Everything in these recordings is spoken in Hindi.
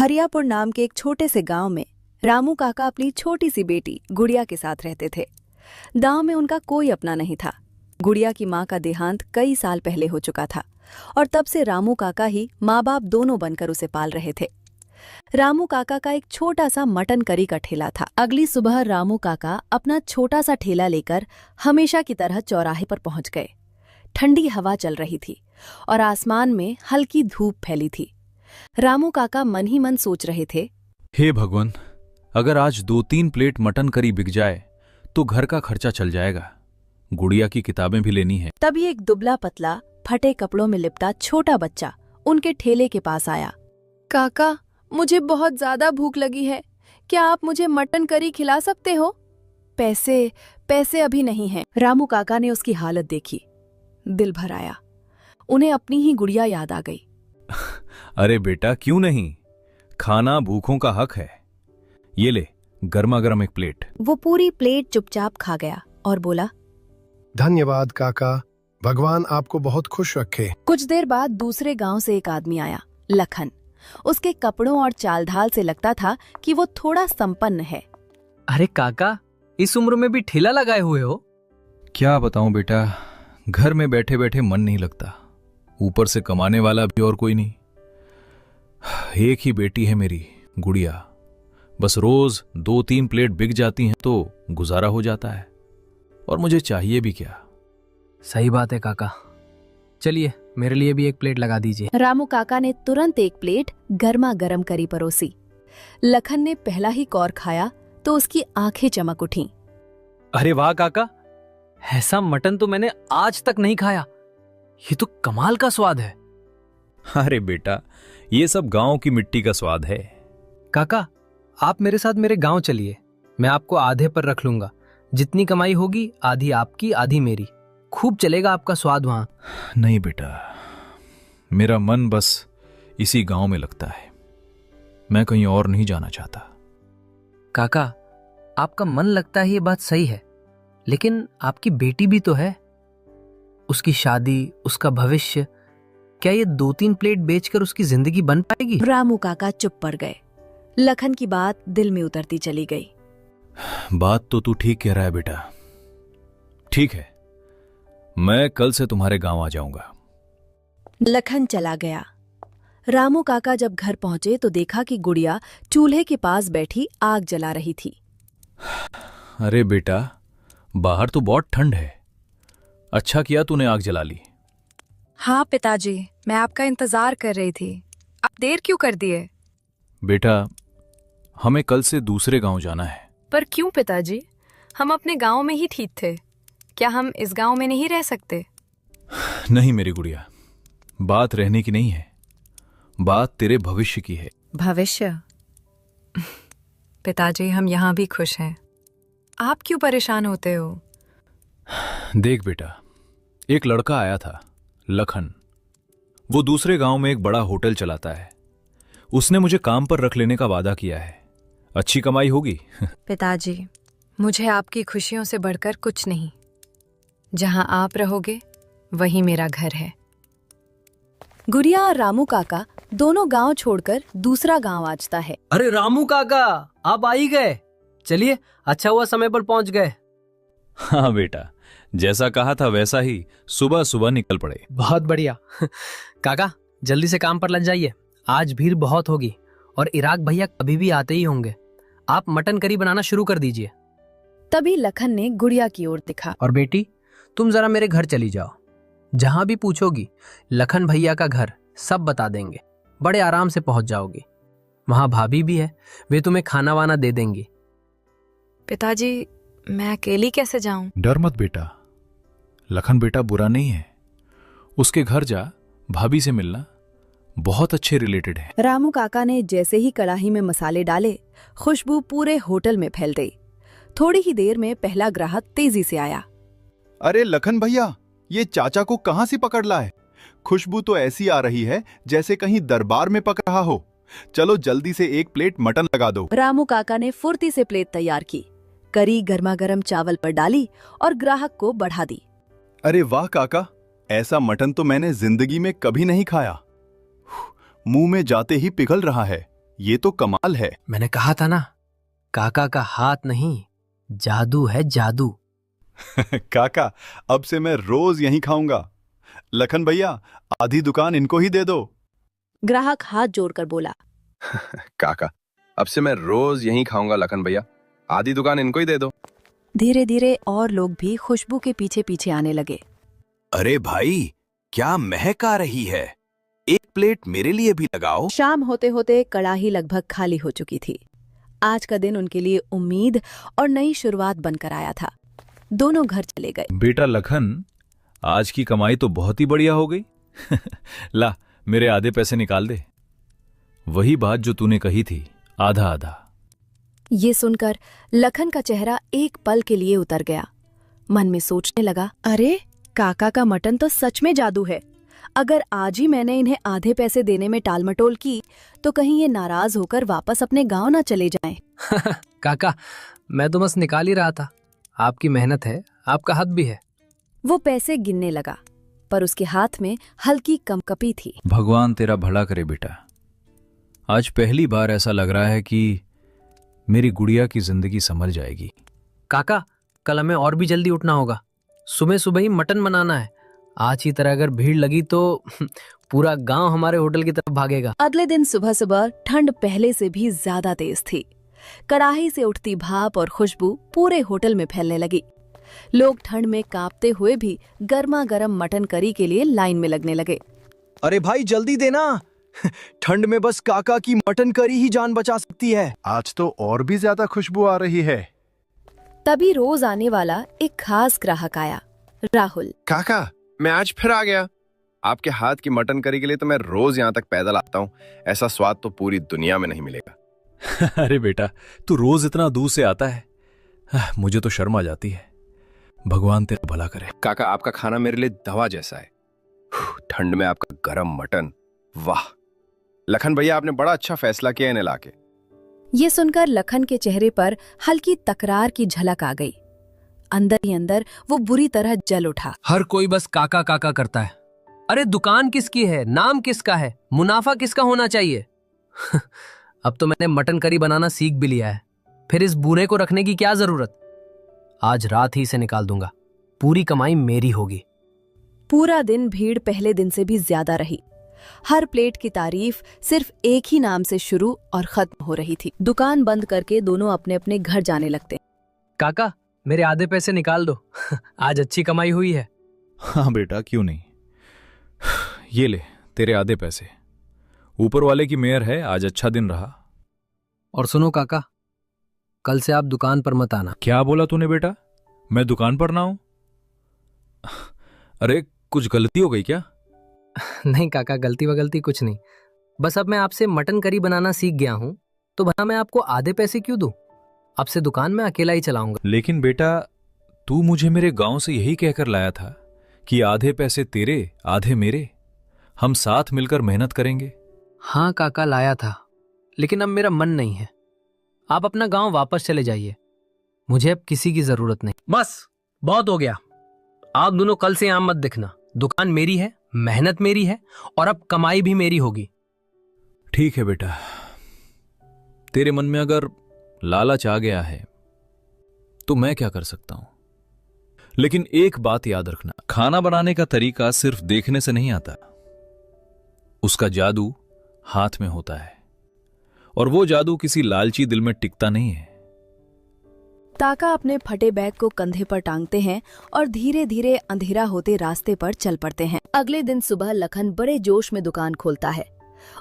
हरियापुर नाम के एक छोटे से गांव में रामू काका अपनी छोटी सी बेटी गुड़िया के साथ रहते थे। गांव में उनका कोई अपना नहीं था। गुड़िया की मां का देहांत कई साल पहले हो चुका था और तब से रामू काका ही माँ बाप दोनों बनकर उसे पाल रहे थे। रामू काका का एक छोटा सा मटन करी का ठेला था। अगली सुबह रामू काका अपना छोटा सा ठेला लेकर हमेशा की तरह चौराहे पर पहुंच गए। ठंडी हवा चल रही थी और आसमान में हल्की धूप फैली थी। रामू काका मन ही मन सोच रहे थे, हे भगवान, अगर आज 2-3 प्लेट मटन करी बिक जाए तो घर का खर्चा चल जाएगा। गुड़िया की किताबें भी लेनी है। तभी एक दुबला पतला फटे कपड़ों में लिपटा छोटा बच्चा उनके ठेले के पास आया। काका, मुझे बहुत ज्यादा भूख लगी है, क्या आप मुझे मटन करी खिला सकते हो? पैसे अभी नहीं हैं। रामू काका ने उसकी हालत देखी, दिल भर आया। उन्हें अपनी ही गुड़िया याद आ गई। अरे बेटा, क्यों नहीं, खाना भूखों का हक है। ये ले, गर्मा गर्म एक प्लेट। वो पूरी प्लेट चुपचाप खा गया और बोला, धन्यवाद काका, भगवान आपको बहुत खुश रखे। कुछ देर बाद दूसरे गांव से एक आदमी आया, लखन। उसके कपड़ों और चाल ढाल से लगता था कि वो थोड़ा संपन्न है। अरे काका, इस उम्र में भी ठेला लगाए हुए हो? क्या बताऊं बेटा, घर में बैठे बैठे मन नहीं लगता, ऊपर से कमाने वाला भी और कोई नहीं। एक ही बेटी है मेरी गुड़िया, बस रोज 2-3 प्लेट बिक जाती हैं तो गुजारा हो जाता है, और मुझे चाहिए भी क्या। सही बात है काका, चलिए मेरे लिए भी एक प्लेट लगा दीजिए। रामू काका ने तुरंत एक प्लेट गर्मा गर्म करी परोसी। लखन ने पहला ही कौर खाया तो उसकी आंखें चमक उठीं। अरे वाह काका, ऐसा मटन तो मैंने आज तक नहीं खाया, ये तो कमाल का स्वाद है। अरे बेटा, ये सब गांव की मिट्टी का स्वाद है। काका, आप मेरे साथ मेरे गांव चलिए, मैं आपको आधे पर रख लूंगा। जितनी कमाई होगी आधी आपकी आधी मेरी, खूब चलेगा आपका स्वाद वहां। नहीं बेटा, मेरा मन बस इसी गांव में लगता है, मैं कहीं और नहीं जाना चाहता। काका, आपका मन लगता है ये बात सही है, लेकिन आपकी बेटी भी तो है, उसकी शादी, उसका भविष्य, क्या ये 2-3 प्लेट बेचकर उसकी जिंदगी बन पाएगी? रामू काका चुप पड़ गए। लखन की बात दिल में उतरती चली गई। बात तो तू ठीक कह रहा है बेटा। ठीक है, मैं कल से तुम्हारे गांव आ जाऊंगा। लखन चला गया। रामू काका जब घर पहुंचे तो देखा कि गुड़िया चूल्हे के पास बैठी आग जला रही थी। अरे बेटा, बाहर तो बहुत ठंड है, अच्छा किया तूने आग जला ली। हाँ पिताजी, मैं आपका इंतजार कर रही थी, आप देर क्यों कर दिए? बेटा, हमें कल से दूसरे गांव जाना है। पर क्यों पिताजी, हम अपने गांव में ही ठीक थे, क्या हम इस गांव में नहीं रह सकते? नहीं मेरी गुड़िया, बात रहने की नहीं है, बात तेरे भविष्य की है। भविष्य? पिताजी, हम यहाँ भी खुश हैं, आप क्यों परेशान होते हो? देख बेटा, एक लड़का आया था, लखन। वो दूसरे गांव में एक बड़ा होटल चलाता है। उसने मुझे काम पर रख लेने का वादा किया है, अच्छी कमाई होगी। पिताजी, मुझे आपकी खुशियों से बढ़कर कुछ नहीं, जहां आप रहोगे वही मेरा घर है। गुड़िया और रामू काका दोनों गांव छोड़कर दूसरा गांव आजता है। अरे रामू काका, आप आ ही गए, चलिए अच्छा हुआ समय पर पहुंच गए। हाँ बेटा, जैसा कहा था वैसा ही सुबह सुबह निकल पड़े। बहुत बढ़िया। काका, जल्दी से काम पर लग जाइए, आज भीड़ बहुत होगी और इराक भैया कभी भी आते ही होंगे। आप मटन करी बनाना शुरू कर दीजिए। तभी लखन ने गुड़िया की ओर देखा। और बेटी, तुम जरा मेरे घर चली जाओ, जहां भी पूछोगी लखन भैया का घर सब बता देंगे, बड़े आराम से पहुंच जाओगी। वहां भाभी भी है, वे तुम्हें खाना वाना दे देंगी। पिताजी, मैं अकेली कैसे जाऊं? डर मत बेटा, लखन बेटा बुरा नहीं है, उसके घर जा, भाभी से मिलना, बहुत अच्छे रिलेटेड है। रामू काका ने जैसे ही कढ़ाई में मसाले डाले, खुशबू पूरे होटल में फैल गई। थोड़ी ही देर में पहला ग्राहक तेजी से आया। अरे लखन भैया, ये चाचा को कहां से पकड़ लाए? खुशबू तो ऐसी आ रही है जैसे कहीं दरबार में पक रहा हो। चलो जल्दी से एक प्लेट मटन लगा दो। रामू काका ने फुर्ती से प्लेट तैयार की, करी गर्मा गर्म चावल पर डाली और ग्राहक को बढ़ा दी। अरे वाह काका, ऐसा मटन तो मैंने जिंदगी में कभी नहीं खाया। मुंह में जाते ही पिघल रहा है। ये तो कमाल है। मैंने कहा था ना, काका का हाथ नहीं, जादू है जादू। काका, अब से मैं रोज यहीं खाऊंगा। लखन भैया, आधी दुकान इनको ही दे दो। ग्राहक हाथ जोड़कर बोला। काका, अब से मैं रोज यहीं खाऊंगा लखन भैया, आधी दुकान इनको ही दे दो। धीरे धीरे और लोग भी खुशबू के पीछे पीछे आने लगे। अरे भाई, क्या महक आ रही है, एक प्लेट मेरे लिए भी लगाओ। शाम होते होते कड़ाही लगभग खाली हो चुकी थी। आज का दिन उनके लिए उम्मीद और नई शुरुआत बनकर आया था। दोनों घर चले गए। बेटा लखन, आज की कमाई तो बहुत ही बढ़िया हो गई। ला, मेरे आधे पैसे निकाल दे। वही बात जो तूने कही थी, आधा आधा। ये सुनकर लखन का चेहरा एक पल के लिए उतर गया। मन में सोचने लगा, अरे काका का मटन तो सच में जादू है। अगर आज ही मैंने इन्हें आधे पैसे देने में टालमटोल की तो कहीं ये नाराज होकर वापस अपने गांव ना चले जाएं। काका, मैं तो बस निकाल ही रहा था। आपकी मेहनत है, आपका हाथ भी है। वो पैसे गिनने लगा, पर उसके हाथ में हल्की कंपकपी थी। भगवान तेरा भला करे बेटा। आज पहली बार ऐसा लग रहा है कि मेरी गुड़िया की जिंदगी संभल जाएगी। काका, कल हमें और भी जल्दी उठना होगा। सुबह सुबह ही मटन बनाना है। आज की तरह अगर भीड़ लगी तो पूरा गांव हमारे होटल की तरफ भागेगा। अगले दिन सुबह सुबह ठंड पहले से भी ज्यादा तेज थी। कड़ाही से उठती भाप और खुशबू पूरे होटल में फैलने लगी। लोग ठंड में कांपते हुए भी गर्मा गर्म मटन करी के लिए लाइन में लगने लगे। अरे भाई जल्दी देना, ठंड में बस काका की मटन करी ही जान बचा सकती है। आज तो और भी ज्यादा खुशबू आ रही है। तभी रोज आने वाला एक खास ग्राहक आया, राहुल। काका, मैं आज फिर आ गया। आपके हाथ की मटन करी के लिए तो मैं रोज यहाँ तक पैदल आता हूँ। ऐसा स्वाद तो पूरी दुनिया में नहीं मिलेगा। अरे बेटा, तू रोज इतना दूर से आता है, मुझे तो शर्म आ जाती है। भगवान तेरा भला करे। काका, आपका खाना मेरे लिए दवा जैसा है। ठंड में आपका गरम मटन, वाह। लखन भैया, आपने बड़ा अच्छा फैसला किया इन्हें लाके। ये सुनकर लखन के चेहरे पर हल्की तकरार की झलक आ गई। अंदर ही अंदर वो बुरी तरह जल उठा। हर कोई बस काका काका करता है। अरे दुकान किसकी है, नाम किसका है, मुनाफा किसका होना चाहिए। अब तो मैंने मटन करी बनाना सीख भी लिया है, फिर इस बूढ़े को रखने की क्या जरूरत। आज रात ही से निकाल दूंगा, पूरी कमाई मेरी होगी। पूरा दिन भीड़ पहले दिन से भी ज्यादा रही। हर प्लेट की तारीफ सिर्फ एक ही नाम से शुरू और खत्म हो रही थी। दुकान बंद करके दोनों अपने अपने घर जाने लगते। काका, मेरे आधे पैसे निकाल दो। आज अच्छी कमाई हुई है। हाँ बेटा, क्यों नहीं। ये ले तेरे आधे पैसे। ऊपर वाले की मेहर है, आज अच्छा दिन रहा। और सुनो काका, कल से आप दुकान पर मत आना। क्या बोला तूने बेटा, मैं दुकान पर ना हूं? अरे कुछ गलती हो गई क्या? नहीं काका, गलती वगलती कुछ नहीं। बस अब मैं आपसे मटन करी बनाना सीख गया हूं, तो भला मैं आपको आधे पैसे क्यों दूं? अब से दुकान में अकेला ही चलाऊंगा। लेकिन बेटा, तू मुझे मेरे गांव से यही कहकर लाया था कि आधे पैसे तेरे आधे मेरे, हम साथ मिलकर मेहनत करेंगे। हाँ काका, लाया था, लेकिन अब मेरा मन नहीं है। आप अपना गांव वापस चले जाइए, मुझे अब किसी की जरूरत नहीं। बस बहुत हो गया। आप दोनों कल से यहां मत दिखना। दुकान मेरी है, मेहनत मेरी है, और अब कमाई भी मेरी होगी। ठीक है बेटा, तेरे मन में अगर लालच आ गया है तो मैं क्या कर सकता हूं। लेकिन एक बात याद रखना, खाना बनाने का तरीका सिर्फ देखने से नहीं आता, उसका जादू हाथ में होता है, और वो जादू किसी लालची दिल में टिकता नहीं है। ताका अपने फटे बैग को कंधे पर टांगते हैं और धीरे धीरे अंधेरा होते रास्ते पर चल पड़ते हैं। अगले दिन सुबह लखन बड़े जोश में दुकान खोलता है।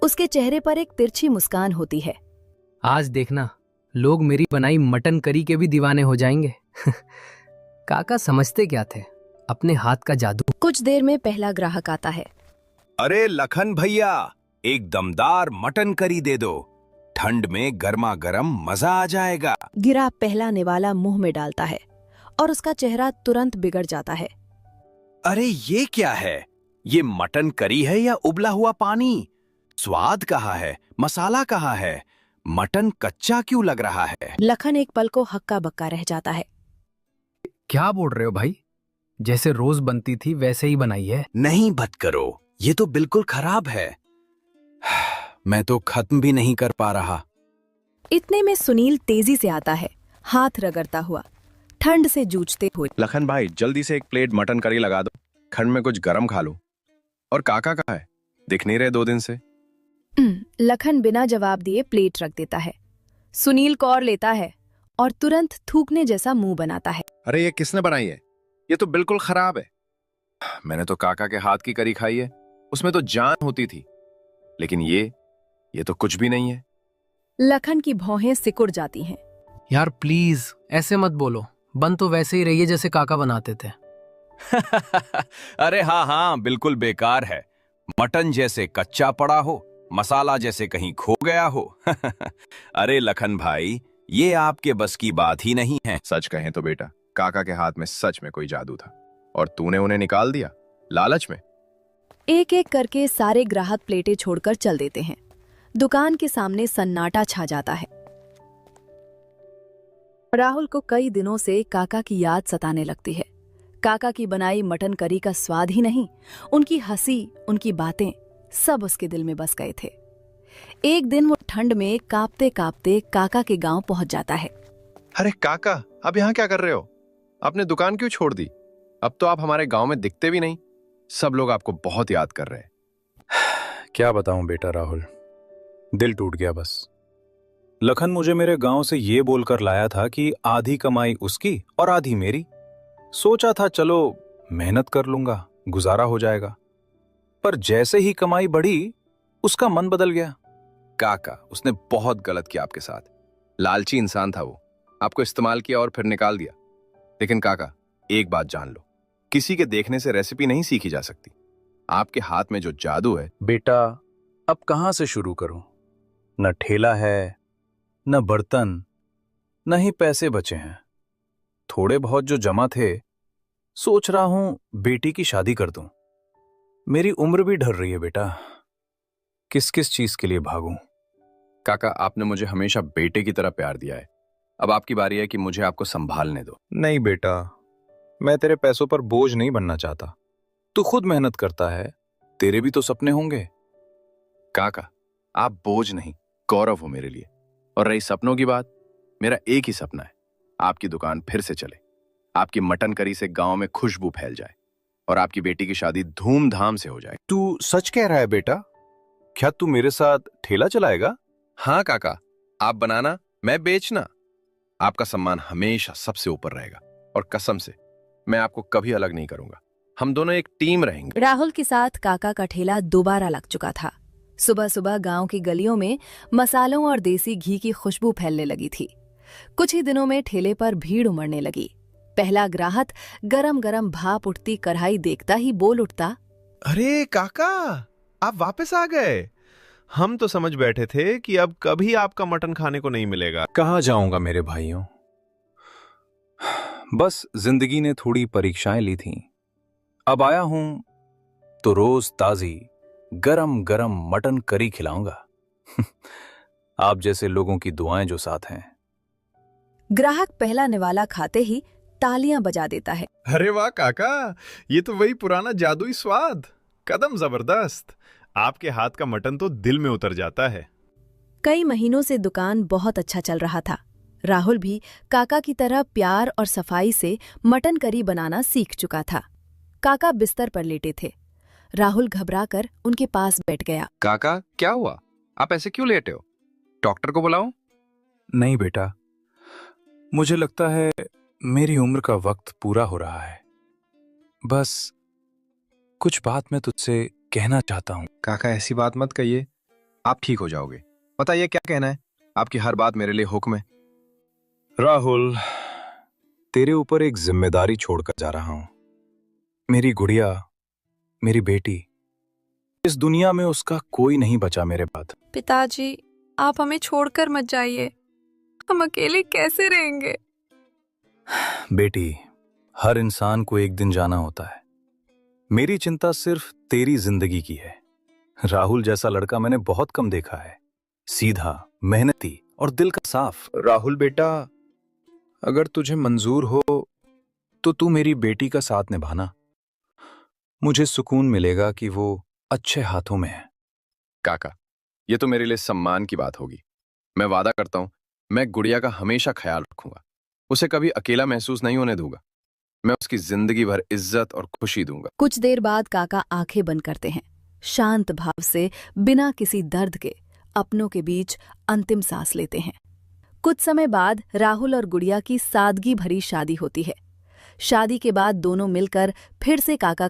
उसके चेहरे पर एक तिरछी मुस्कान होती है। आज देखना, लोग मेरी बनाई मटन करी के भी दीवाने हो जाएंगे। काका समझते क्या थे, अपने हाथ का जादू। कुछ देर में पहला ग्राहक आता है। अरे लखन भैया, एक दमदार मटन करी दे दो, ठंड में गर्मा गर्म मजा आ जाएगा। गिरा पहला निवाला मुंह में डालता है और उसका चेहरा तुरंत बिगड़ जाता है। अरे ये क्या है, ये मटन करी है या उबला हुआ पानी? स्वाद कहाँ है, मसाला कहाँ है, मटन कच्चा क्यों लग रहा है? लखन एक पल को हक्का बक्का रह जाता है। क्या बोल रहे हो भाई, जैसे रोज बनती थी वैसे ही बनाई है। नहीं बत करो, ये तो बिल्कुल खराब है। मैं तो खत्म भी नहीं कर पा रहा। इतने में सुनील तेजी से आता है, हाथ रगड़ता हुआ, ठंड से जूझते हुए। लखन भाई जल्दी से एक प्लेट मटन करी लगा दो, ठंड में कुछ गरम खा लूं। और काका कहाँ है? दिख नहीं रहे 2 दिन से। लखन बिना जवाब दिए प्लेट रख देता है। सुनील कौर लेता है और तुरंत थूकने जैसा मुंह बनाता है। अरे ये किसने बनाई है? ये तो बिल्कुल खराब है। मैंने तो काका के हाथ की करी खाई है, उसमें तो जान होती थी। लेकिन ये तो कुछ भी नहीं है। लखन की भौहें सिकुड़ जाती हैं। यार प्लीज ऐसे मत बोलो, बन तो वैसे ही रही है जैसे काका बनाते थे। अरे हाँ हाँ, बिल्कुल बेकार है। मटन जैसे कच्चा पड़ा हो, मसाला जैसे कहीं खो गया हो। अरे लखन भाई, ये आपके बस की बात ही नहीं है। सच कहें तो बेटा, काका के हाथ में सच में कोई जादू था और तूने उन्हें निकाल दिया लालच में। एक एक करके सारे ग्राहक प्लेटें छोड़कर चल देते हैं। दुकान के सामने सन्नाटा छा जाता है। राहुल को कई दिनों से काका की याद सताने लगती है। काका की बनाई मटन करी का स्वाद ही नहीं, उनकी हंसी, उनकी बातें सब उसके दिल में बस गए थे। एक दिन वो ठंड में कांपते कांपते काका के गांव पहुंच जाता है। अरे काका, अब यहाँ क्या कर रहे हो? आपने दुकान क्यों छोड़ दी? अब तो आप हमारे गांव में दिखते भी नहीं। सब लोग आपको बहुत याद कर रहे हैं। क्या बताऊं बेटा राहुल, दिल टूट गया बस। लखन मुझे मेरे गांव से ये बोलकर लाया था कि आधी कमाई उसकी और आधी मेरी। सोचा था चलो मेहनत कर लूंगा, गुजारा हो जाएगा। पर जैसे ही कमाई बढ़ी, उसका मन बदल गया। काका, उसने बहुत गलत किया आपके साथ। लालची इंसान था वो, आपको इस्तेमाल किया और फिर निकाल दिया। लेकिन काका, एक बात जान लो, किसी के देखने से रेसिपी नहीं सीखी जा सकती। आपके हाथ में जो जादू है। बेटा अब कहां से शुरू करूं? न ठेला है, न बर्तन, न ही पैसे बचे हैं। थोड़े बहुत जो जमा थे, सोच रहा हूं बेटी की शादी कर दूं। मेरी उम्र भी ढल रही है बेटा, किस किस चीज के लिए भागूं? काका, आपने मुझे हमेशा बेटे की तरह प्यार दिया है। अब आपकी बारी है कि मुझे आपको संभालने दो। नहीं बेटा, मैं तेरे पैसों पर बोझ नहीं बनना चाहता। तू खुद मेहनत करता है, तेरे भी तो सपने होंगे। काका, आप बोझ नहीं, गौरव हो मेरे लिए। और रही सपनों की बात, मेरा एक ही सपना है, आपकी दुकान फिर से चले, आपकी मटन करी से गांव में खुशबू फैल जाए और आपकी बेटी की शादी धूमधाम से हो जाए। तू सच कह रहा है बेटा? क्या तू मेरे साथ ठेला चलाएगा? हाँ काका, आप बनाना, मैं बेचना। आपका सम्मान हमेशा सबसे ऊपर रहेगा और कसम से मैं आपको कभी अलग नहीं करूंगा। हम दोनों एक टीम रहेंगे। राहुल के साथ काका का ठेला दोबारा लग चुका था। सुबह सुबह गांव की गलियों में मसालों और देसी घी की खुशबू फैलने लगी थी। कुछ ही दिनों में ठेले पर भीड़ उमड़ने लगी। पहला ग्राहक गरम गरम भाप उठती कढ़ाई देखता ही बोल उठता, अरे काका, आप वापस आ गए। हम तो समझ बैठे थे कि अब कभी आपका मटन खाने को नहीं मिलेगा। कहाँ जाऊंगा मेरे भाइयों, बस जिंदगी ने थोड़ी परीक्षाएं ली थीं। अब आया हूं तो रोज ताजी गरम गरम मटन करी खिलाऊंगा। आप जैसे लोगों की दुआएं जो साथ हैं। ग्राहक पहला निवाला खाते ही तालियां बजा देता है। अरे वाह काका, ये तो वही पुराना जादुई स्वाद। कदम जबरदस्त। आपके हाथ का मटन तो दिल में उतर जाता है। कई महीनों से दुकान बहुत अच्छा चल रहा था। राहुल भी काका की तरह प्यार और सफाई से मटन करी बनाना सीख चुका था। काका बिस्तर पर लेटे थे। राहुल घबराकर उनके पास बैठ गया। काका, क्या हुआ? आप ऐसे क्यों लेटे हो? डॉक्टर को बुलाऊं? नहीं बेटा, मुझे लगता है मेरी उम्र का वक्त पूरा हो रहा है। बस कुछ बात मैं तुझसे कहना चाहता हूं। काका, ऐसी बात मत कहिए, आप ठीक हो जाओगे। बताइए क्या कहना है? आपकी हर बात मेरे लिए हुक्म है। राहुल, तेरे ऊपर एक जिम्मेदारी छोड़कर जा रहा हूं। मेरी गुड़िया, मेरी बेटी, इस दुनिया में उसका कोई नहीं बचा मेरे बाद। पिताजी, आप हमें छोड़कर मत जाइए, हम अकेले कैसे रहेंगे? बेटी, हर इंसान को एक दिन जाना होता है। मेरी चिंता सिर्फ तेरी जिंदगी की है। राहुल जैसा लड़का मैंने बहुत कम देखा है, सीधा, मेहनती और दिल का साफ। राहुल बेटा, अगर तुझे मंजूर हो तो तू मेरी बेटी का साथ निभाना। मुझे सुकून मिलेगा कि वो अच्छे हाथों में है। काका, ये तो मेरे लिए सम्मान की बात होगी। मैं वादा करता हूं, मैं गुड़िया का हमेशा ख्याल रखूंगा। उसे कभी अकेला महसूस नहीं होने दूंगा। मैं उसकी जिंदगी भर इज्जत और खुशी दूंगा। कुछ देर बाद काका आंखें बंद करते हैं, शांत भाव से, बिना किसी दर्द के अपनों के बीच अंतिम सांस लेते हैं। कुछ समय बाद राहुल और गुड़िया की सादगी भरी शादी होती है। शादी के बाद दोनों मिलकर फिर से काका